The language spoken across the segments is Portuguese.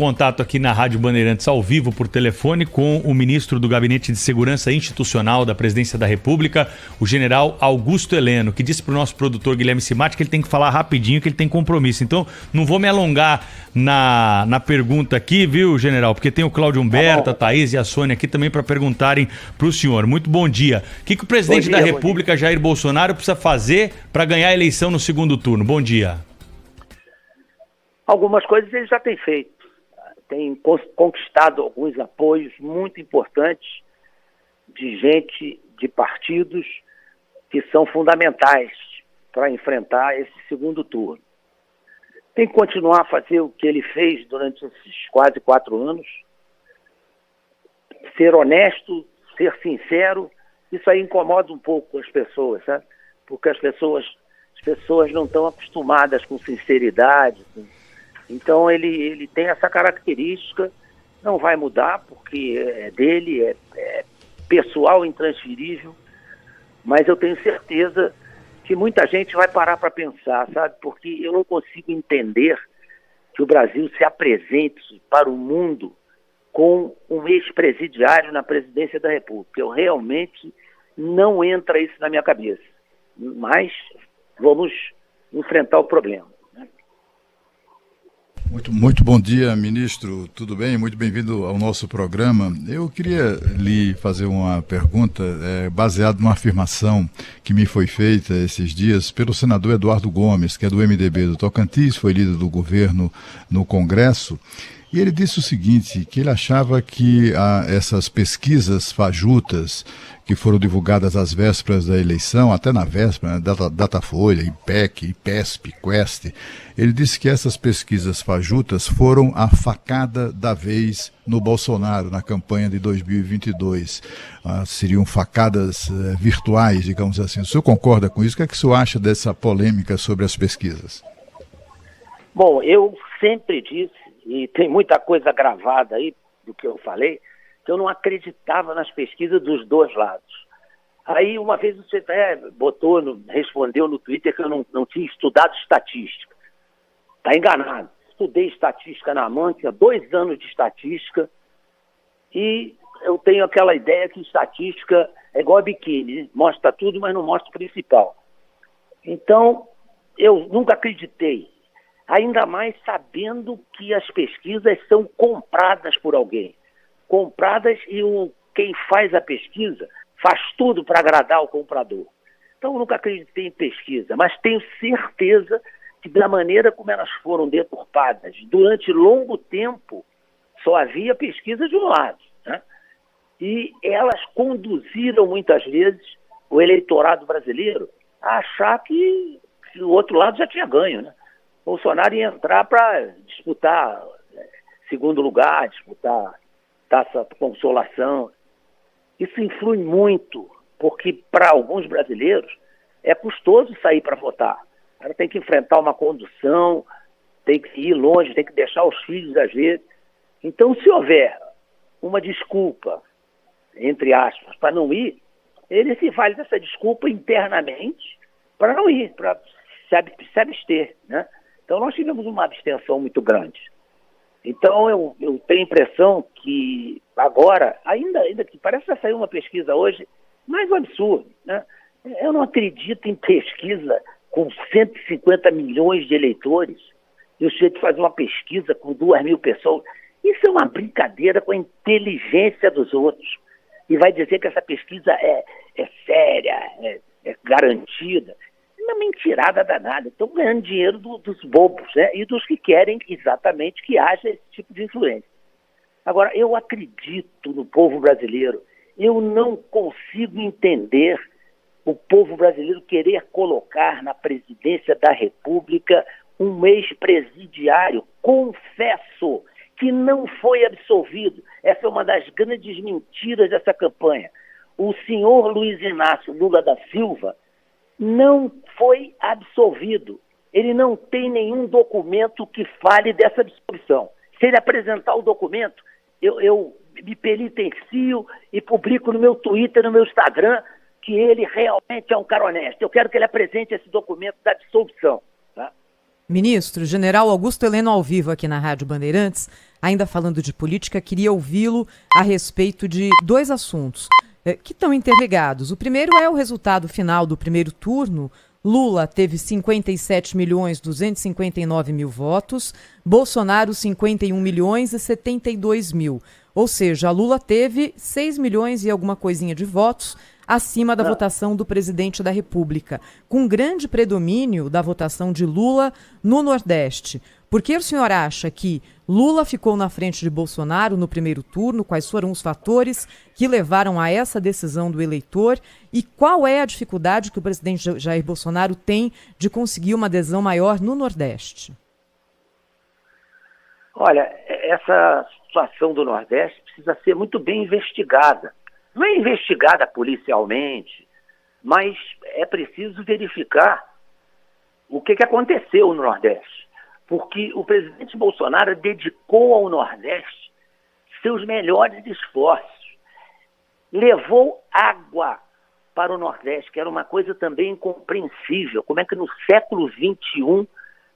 contato aqui na Rádio Bandeirantes ao vivo por telefone com o ministro do Gabinete de Segurança Institucional da Presidência da República, o general Augusto Heleno, que disse para o nosso produtor Guilherme Cimatti que ele tem que falar rapidinho, que ele tem compromisso. Então, não vou me alongar na pergunta aqui, viu, general? Porque tem o Cláudio Humberto, a Thaís e a Sônia aqui também para perguntarem para o senhor. Muito bom dia. O que o presidente da República, Jair Bolsonaro, precisa fazer para ganhar a eleição no segundo turno? Bom dia. Algumas coisas ele já tem feito. Tem conquistado alguns apoios muito importantes de gente, de partidos que são fundamentais para enfrentar esse segundo turno. Tem que continuar a fazer o que ele fez durante esses quase 4 anos, ser honesto, ser sincero. Isso aí incomoda um pouco as pessoas, sabe? Porque as pessoas não estão acostumadas com sinceridade. Então ele tem essa característica, não vai mudar porque é dele, é pessoal, intransferível, mas eu tenho certeza que muita gente vai parar para pensar, sabe? Porque eu não consigo entender que o Brasil se apresente para o mundo com um ex-presidiário na presidência da República. Eu realmente não entra isso na minha cabeça, mas vamos enfrentar o problema. Muito bom dia, ministro. Tudo bem? Muito bem-vindo ao nosso programa. Eu queria lhe fazer uma pergunta baseada numa afirmação que me foi feita esses dias pelo senador Eduardo Gomes, que é do MDB do Tocantins, foi líder do governo no Congresso. E ele disse o seguinte, que ele achava que essas pesquisas fajutas que foram divulgadas às vésperas da eleição, até na véspera, né, Datafolha, IPEC, IPESP, Quest, ele disse que essas pesquisas fajutas foram a facada da vez no Bolsonaro, na campanha de 2022. Seriam facadas virtuais, digamos assim. O senhor concorda com isso? O que o senhor acha dessa polêmica sobre as pesquisas? Bom, eu sempre disse, e tem muita coisa gravada aí do que eu falei, que eu não acreditava nas pesquisas dos dois lados. Aí uma vez você até respondeu no Twitter que eu não tinha estudado estatística. Está enganado. Estudei estatística na Mancha, 2 anos de estatística, e eu tenho aquela ideia que estatística é igual a biquíni, né? Mostra tudo, mas não mostra o principal. Então, eu nunca acreditei. Ainda mais sabendo que as pesquisas são compradas por alguém. Compradas e quem faz a pesquisa faz tudo para agradar o comprador. Então eu nunca acreditei em pesquisa, mas tenho certeza que da maneira como elas foram deturpadas, durante longo tempo só havia pesquisa de um lado, né? E elas conduziram muitas vezes o eleitorado brasileiro a achar que o outro lado já tinha ganho, né? Bolsonaro ia entrar para disputar segundo lugar, disputar taça consolação. Isso influi muito, porque para alguns brasileiros é custoso sair para votar. O cara tem que enfrentar uma condução, tem que ir longe, tem que deixar os filhos às vezes. Então, se houver uma desculpa, entre aspas, para não ir, ele se vale dessa desculpa internamente para não ir, para se abster, né? Então, nós tivemos uma abstenção muito grande. Então, eu tenho a impressão que agora, ainda que parece que vai sair uma pesquisa hoje, mais um absurdo, né? Eu não acredito em pesquisa com 150 milhões de eleitores e o sujeito faz uma pesquisa com 2.000 pessoas. Isso é uma brincadeira com a inteligência dos outros. E vai dizer que essa pesquisa é séria, é garantida. Uma mentirada danada. Estão ganhando dinheiro dos bobos, né? E dos que querem exatamente que haja esse tipo de influência. Agora, eu acredito no povo brasileiro. Eu não consigo entender o povo brasileiro querer colocar na presidência da República um ex-presidiário. Confesso que não foi absolvido. Essa é uma das grandes mentiras dessa campanha. O senhor Luiz Inácio Lula da Silva não foi absolvido. Ele não tem nenhum documento que fale dessa absolvição. Se ele apresentar o documento, eu me penitencio e publico no meu Twitter, no meu Instagram, que ele realmente é um cara honesto. Eu quero que ele apresente esse documento da dissolução. Tá? Ministro, general Augusto Heleno ao vivo aqui na Rádio Bandeirantes. Ainda falando de política, queria ouvi-lo a respeito de dois assuntos que estão interligados. O primeiro é o resultado final do primeiro turno. Lula teve 57.259.000 votos, Bolsonaro 51.072.000. Ou seja, Lula teve 6 milhões e alguma coisinha de votos acima da votação do presidente da República, com grande predomínio da votação de Lula no Nordeste. Por que o senhor acha que Lula ficou na frente de Bolsonaro no primeiro turno? Quais foram os fatores que levaram a essa decisão do eleitor? E qual é a dificuldade que o presidente Jair Bolsonaro tem de conseguir uma adesão maior no Nordeste? Olha, essa situação do Nordeste precisa ser muito bem investigada. Não é investigada policialmente, mas é preciso verificar o que aconteceu no Nordeste. Porque o presidente Bolsonaro dedicou ao Nordeste seus melhores esforços. Levou água para o Nordeste, que era uma coisa também incompreensível. Como é que no século XXI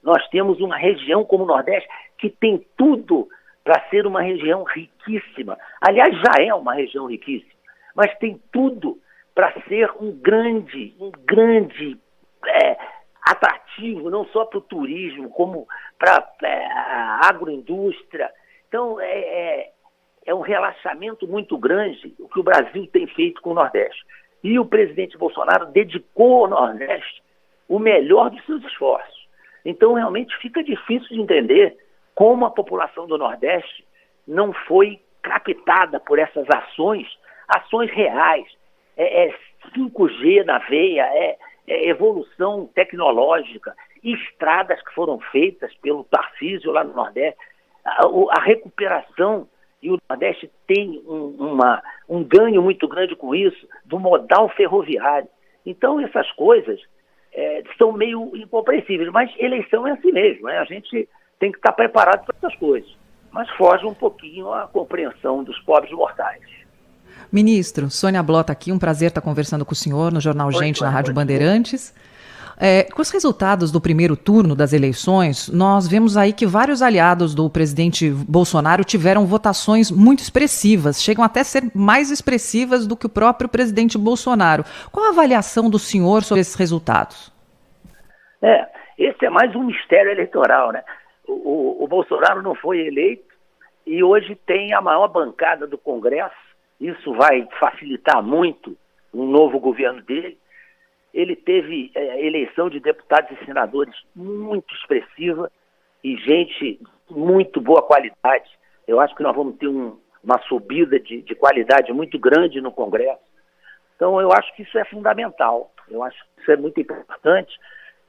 nós temos uma região como o Nordeste que tem tudo para ser uma região riquíssima. Aliás, já é uma região riquíssima, mas tem tudo para ser um grande atrativo, não só para o turismo, como para a agroindústria. Então, é um relaxamento muito grande o que o Brasil tem feito com o Nordeste. E o presidente Bolsonaro dedicou ao Nordeste o melhor dos seus esforços. Então, realmente, fica difícil de entender como a população do Nordeste não foi captada por essas ações reais. 5G na veia, evolução tecnológica, estradas que foram feitas pelo Tarcísio lá no Nordeste, a recuperação, e o Nordeste tem um ganho muito grande com isso, do modal ferroviário. Então, essas coisas são meio incompreensíveis, mas eleição é assim mesmo, né? A gente tem que estar preparado para essas coisas, mas foge um pouquinho a compreensão dos pobres mortais. Ministro, Sônia Blota aqui, um prazer estar conversando com o senhor no Jornal Gente, na Rádio Bandeirantes. Com os resultados do primeiro turno das eleições, nós vemos aí que vários aliados do presidente Bolsonaro tiveram votações muito expressivas, chegam até a ser mais expressivas do que o próprio presidente Bolsonaro. Qual a avaliação do senhor sobre esses resultados? Esse é mais um mistério eleitoral, né? O Bolsonaro não foi eleito e hoje tem a maior bancada do Congresso. Isso vai facilitar muito um novo governo dele. Ele teve eleição de deputados e senadores muito expressiva e gente de muito boa qualidade. Eu acho que nós vamos ter uma subida de qualidade muito grande no Congresso. Então, eu acho que isso é fundamental. Eu acho que isso é muito importante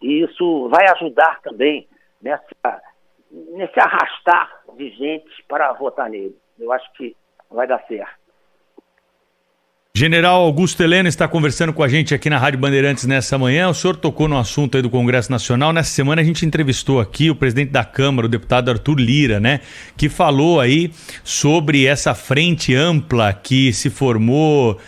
e isso vai ajudar também nesse arrastar de gente para votar nele. Eu acho que vai dar certo. General Augusto Heleno está conversando com a gente aqui na Rádio Bandeirantes nessa manhã. O senhor tocou no assunto aí do Congresso Nacional. Nessa semana a gente entrevistou aqui o presidente da Câmara, o deputado Arthur Lira, né? Que falou aí sobre essa frente ampla que se formou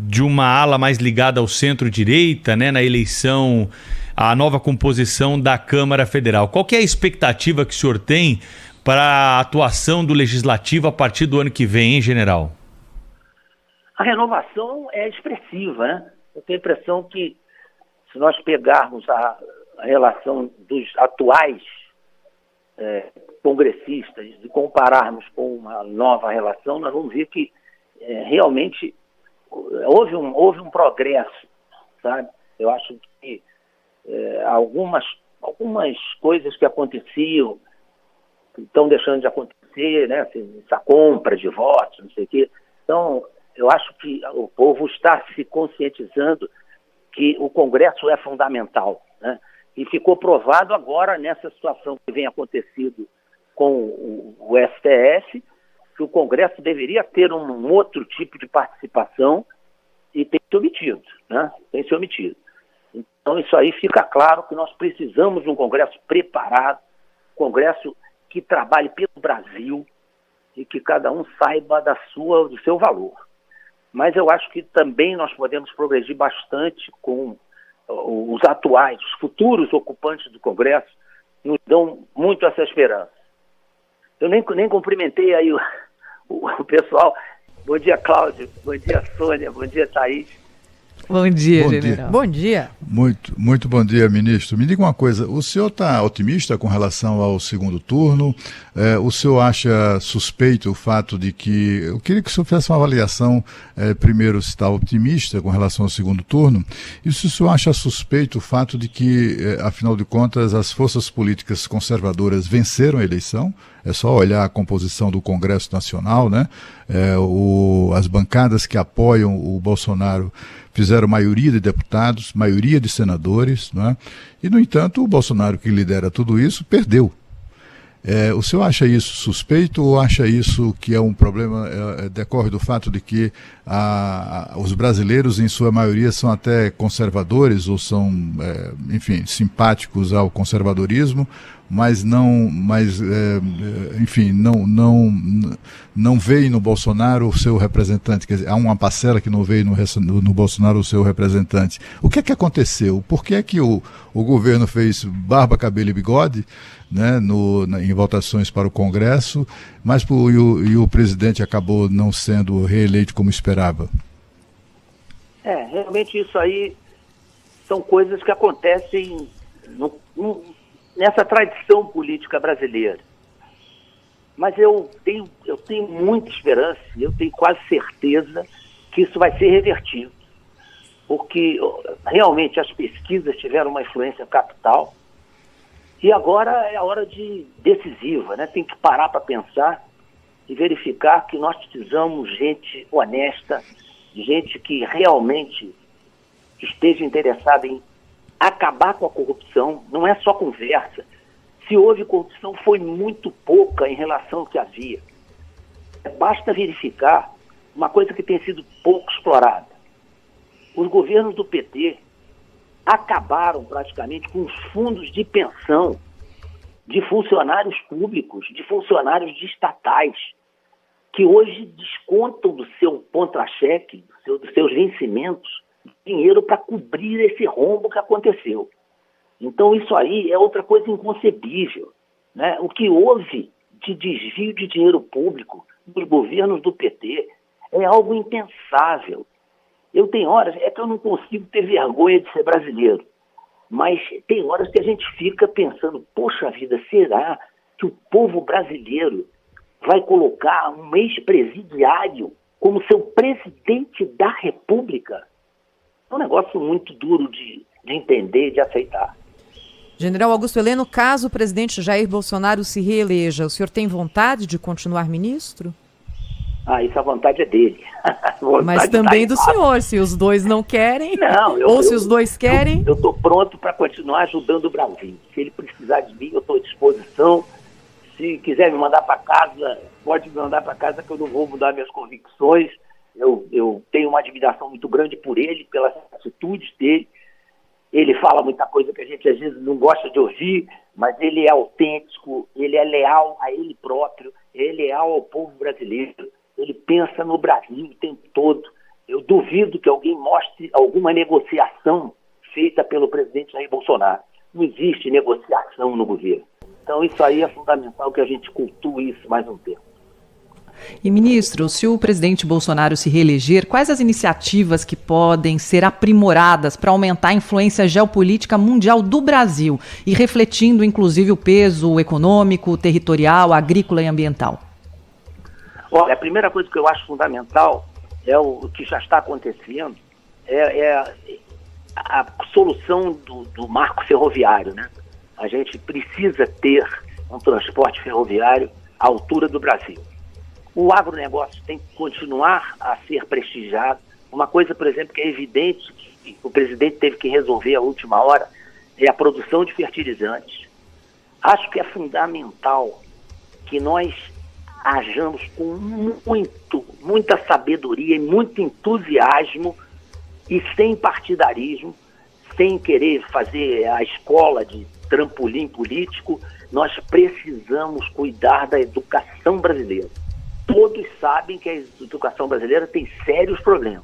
de uma ala mais ligada ao centro-direita, né? Na eleição, a nova composição da Câmara Federal. Qual que é a expectativa que o senhor tem para a atuação do Legislativo a partir do ano que vem, hein, general? A renovação é expressiva, né? Eu tenho a impressão que, se nós pegarmos a relação dos atuais congressistas e compararmos com uma nova relação, nós vamos ver que realmente houve um progresso, sabe? Eu acho que algumas coisas que aconteciam estão deixando de acontecer, né? Assim, essa compra de votos, não sei o quê. Então, eu acho que o povo está se conscientizando que o Congresso é fundamental, né? E ficou provado agora, nessa situação que vem acontecido com o STF, que o Congresso deveria ter um outro tipo de participação e tem se omitido, né? Tem se omitido. Então, isso aí fica claro que nós precisamos de um Congresso preparado, Congresso que trabalhe pelo Brasil e que cada um saiba do seu valor. Mas eu acho que também nós podemos progredir bastante com os futuros ocupantes do Congresso, nos dão muito essa esperança. Eu nem cumprimentei aí o pessoal. Bom dia, Cláudio. Bom dia, Sônia. Bom dia, Thaís. Bom dia, Bom general. dia. Bom dia. Muito bom dia, ministro. Me diga uma coisa, o senhor está otimista com relação ao segundo turno? O senhor acha suspeito o fato de que... Eu queria que o senhor fizesse uma avaliação, primeiro, se está otimista com relação ao segundo turno, e se o senhor acha suspeito o fato de que, afinal de contas, as forças políticas conservadoras venceram a eleição. É só olhar a composição do Congresso Nacional, né? As bancadas que apoiam o Bolsonaro fizeram maioria de deputados, maioria de senadores, né? E, no entanto, o Bolsonaro, que lidera tudo isso, perdeu. O senhor acha isso suspeito ou acha isso que é um problema, decorre do fato de que os brasileiros, em sua maioria, são até conservadores ou são, enfim, simpáticos ao conservadorismo, mas não veem no Bolsonaro o seu representante? Quer dizer, há uma parcela que não veio no Bolsonaro o seu representante. O que é que aconteceu? Por que é que o governo fez barba, cabelo e bigode, né, em votações para o Congresso, mas o presidente acabou não sendo reeleito como esperava? Realmente isso aí são coisas que acontecem nessa tradição política brasileira. Mas eu tenho muita esperança, eu tenho quase certeza que isso vai ser revertido, porque realmente as pesquisas tiveram uma influência capital e agora é a hora decisiva, né? Tem que parar para pensar e verificar que nós precisamos de gente honesta, de gente que realmente esteja interessada em acabar com a corrupção. Não é só conversa. Se houve corrupção, foi muito pouca em relação ao que havia. Basta verificar uma coisa que tem sido pouco explorada. Os governos do PT acabaram praticamente com os fundos de pensão de funcionários públicos, de funcionários de estatais, que hoje descontam do seu contra-cheque, dos seus vencimentos, dinheiro para cobrir esse rombo que aconteceu. Então isso aí é outra coisa inconcebível, né? O que houve de desvio de dinheiro público dos governos do PT é algo impensável. Eu tenho horas, que eu não consigo ter vergonha de ser brasileiro, mas tem horas que a gente fica pensando, poxa vida, será que o povo brasileiro vai colocar um ex-presidiário como seu presidente da República? É um negócio muito duro de entender, de aceitar. General Augusto Heleno, caso o presidente Jair Bolsonaro se reeleja, o senhor tem vontade de continuar ministro? Isso a vontade é dele. Mas também do senhor, se os dois não querem, se os dois querem. Eu estou pronto para continuar ajudando o Brasil. Se ele precisar de mim, eu estou à disposição. Se quiser me mandar para casa, pode me mandar para casa, que eu não vou mudar minhas convicções. Eu tenho uma admiração muito grande por ele, pelas atitudes dele. Ele fala muita coisa que a gente às vezes não gosta de ouvir, mas ele é autêntico, ele é leal a ele próprio, ele é leal ao povo brasileiro, ele pensa no Brasil o tempo todo. Eu duvido que alguém mostre alguma negociação feita pelo presidente Jair Bolsonaro. Não existe negociação no governo. Então isso aí é fundamental que a gente cultue isso mais um tempo. E, ministro, se o presidente Bolsonaro se reeleger, quais as iniciativas que podem ser aprimoradas para aumentar a influência geopolítica mundial do Brasil e refletindo, inclusive, o peso econômico, territorial, agrícola e ambiental? Olha, a primeira coisa que eu acho fundamental é o que já está acontecendo, a solução do marco ferroviário, né? A gente precisa ter um transporte ferroviário à altura do Brasil. O agronegócio tem que continuar a ser prestigiado. Uma coisa, por exemplo, que é evidente que o presidente teve que resolver à última hora é a produção de fertilizantes. Acho que é fundamental que nós hajamos com muita sabedoria e muito entusiasmo e sem partidarismo, sem querer fazer a escola de trampolim político. Nós precisamos cuidar da educação brasileira. Todos sabem que a educação brasileira tem sérios problemas.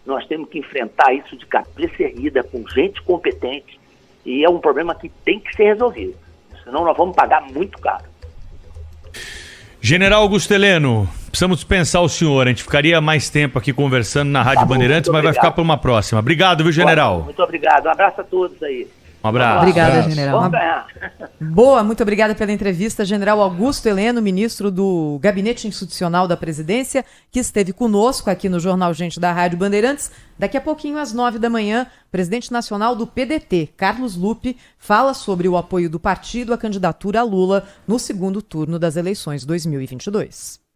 Nós temos que enfrentar isso de cabeça erguida, com gente competente, e é um problema que tem que ser resolvido. Senão nós vamos pagar muito caro. General Augusto Heleno, precisamos dispensar o senhor. A gente ficaria mais tempo aqui conversando na Rádio Bandeirantes, mas vai ficar para uma próxima. Obrigado, viu, general? Muito obrigado. Um abraço a todos aí. Um abraço. Obrigada, general. Vamos ganhar. Boa, muito obrigada pela entrevista, General Augusto Heleno, ministro do Gabinete Institucional da Presidência, que esteve conosco aqui no Jornal Gente da Rádio Bandeirantes. Daqui a pouquinho, às 9 da manhã, presidente nacional do PDT, Carlos Lupe, fala sobre o apoio do partido à candidatura a Lula no segundo turno das eleições 2022.